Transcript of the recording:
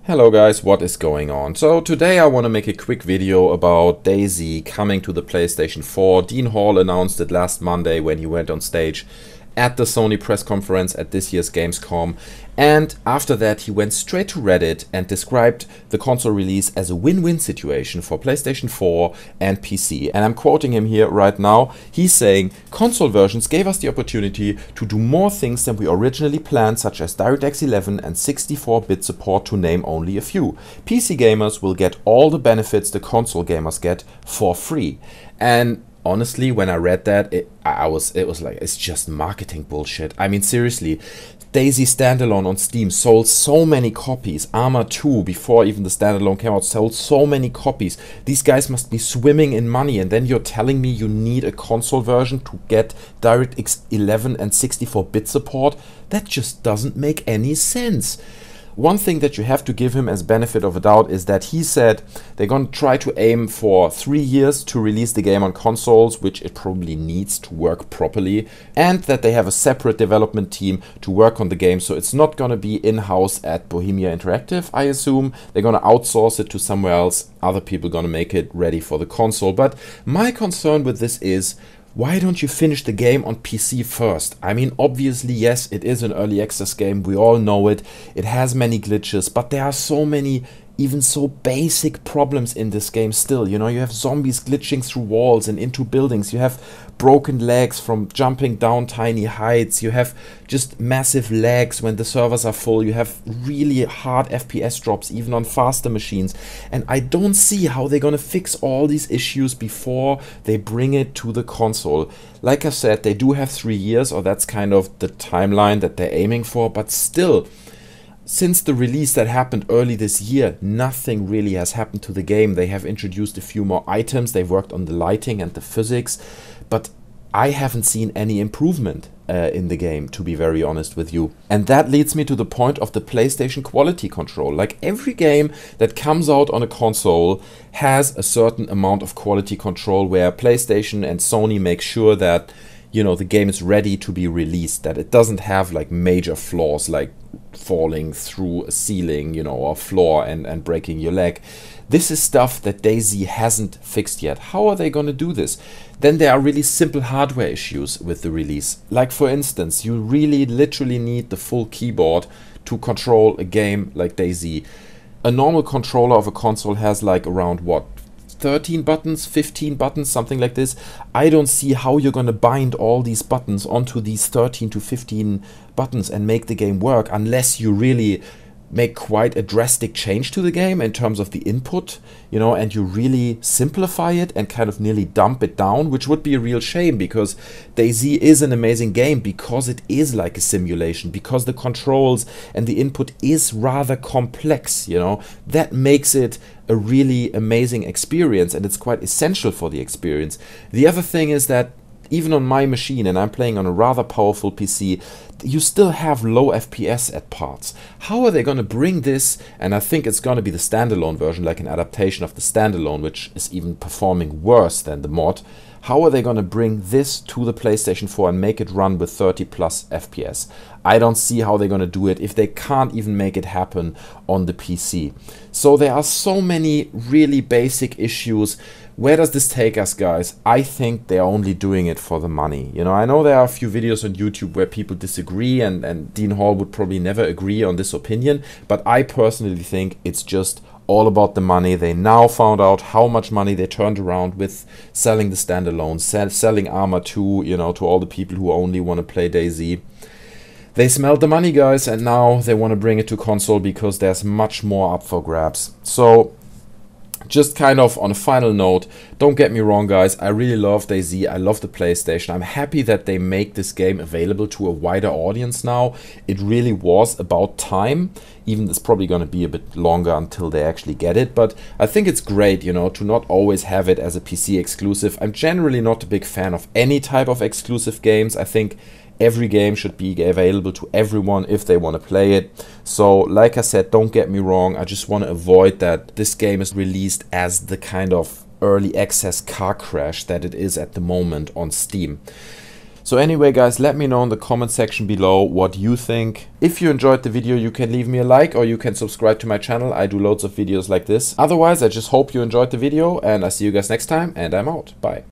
Hello guys, what is going on? So today I want to make a quick video about DayZ coming to the PlayStation 4. Dean Hall announced it last Monday when he went on stage at the Sony press conference at this year's Gamescom, and after that he went straight to Reddit and described the console release as a win-win situation for PlayStation 4 and PC. And I'm quoting him here right now. He's saying, console versions gave us the opportunity to do more things than we originally planned, such as DirectX 11 and 64-bit support, to name only a few. PC gamers will get all the benefits the console gamers get for free. And honestly, when I read that, it was like, it's just marketing bullshit. I mean, seriously, DayZ standalone on Steam sold so many copies. Arma 2, before even the standalone came out, sold so many copies. These guys must be swimming in money, and then you're telling me you need a console version to get DirectX 11 and 64-bit support? That just doesn't make any sense. One thing that you have to give him as benefit of a doubt is that he said they're going to try to aim for 3 years to release the game on consoles, which it probably needs to work properly, and that they have a separate development team to work on the game, so it's not going to be in-house at Bohemia Interactive, I assume. They're going to outsource it to somewhere else. Other people are going to make it ready for the console. But my concern with this is, why don't you finish the game on PC first? I mean, obviously, yes, it is an early access game. We all know it. It has many glitches, but there are so many, even so basic problems in this game still. You know, you have zombies glitching through walls and into buildings. You have broken legs from jumping down tiny heights. You have just massive lags when the servers are full. You have really hard FPS drops even on faster machines. And I don't see how they're gonna fix all these issues before they bring it to the console. Like I said, they do have 3 years, or that's kind of the timeline that they're aiming for, but still, since the release that happened early this year, nothing really has happened to the game. They have introduced a few more items, they've worked on the lighting and the physics, but I haven't seen any improvement in the game, to be very honest with you. And that leads me to the point of the PlayStation quality control. Like, every game that comes out on a console has a certain amount of quality control where PlayStation and Sony make sure that, you know, the game is ready to be released, that it doesn't have like major flaws like falling through a ceiling, you know, or floor and breaking your leg. This is stuff that DayZ hasn't fixed yet. How are they going to do this? Then there are really simple hardware issues with the release. Like, for instance, you really literally need the full keyboard to control a game like DayZ. A normal controller of a console has like around, what, 13 buttons, 15 buttons, something like this. I don't see how you're going to bind all these buttons onto these 13 to 15 buttons and make the game work, unless you really make quite a drastic change to the game in terms of the input, you know, and you really simplify it and kind of nearly dump it down, which would be a real shame, because DayZ is an amazing game because it is like a simulation, because the controls and the input is rather complex, you know. That makes it a really amazing experience, and it's quite essential for the experience. The other thing is that even on my machine, and I'm playing on a rather powerful PC, you still have low FPS at parts. How are they going to bring this? And I think it's going to be the standalone version, like an adaptation of the standalone, which is even performing worse than the mod. How are they going to bring this to the PlayStation 4 and make it run with 30 plus FPS? I don't see how they're going to do it if they can't even make it happen on the PC. So there are so many really basic issues. Where does this take us, guys? I think they're only doing it for the money. You know, I know there are a few videos on YouTube where people disagree, and Dean Hall would probably never agree on this opinion, but I personally think it's just all about the money. They now found out how much money they turned around with selling the standalone, selling Arma 2, you know, to all the people who only want to play DayZ. They smelled the money, guys, and now they want to bring it to console because there's much more up for grabs. So, just kind of on a final note, don't get me wrong, guys, I really love DayZ, I love the PlayStation. I'm happy that they make this game available to a wider audience now. It really was about time, even it's probably going to be a bit longer until they actually get it, but I think it's great, you know, to not always have it as a PC exclusive. I'm generally not a big fan of any type of exclusive games. I think every game should be available to everyone if they want to play it. So, like I said, don't get me wrong, I just want to avoid that this game is released as the kind of early access car crash that it is at the moment on Steam. So anyway guys, let me know in the comment section below what you think. If you enjoyed the video, you can leave me a like or you can subscribe to my channel. I do loads of videos like this. Otherwise, I just hope you enjoyed the video and I see you guys next time and I'm out. Bye.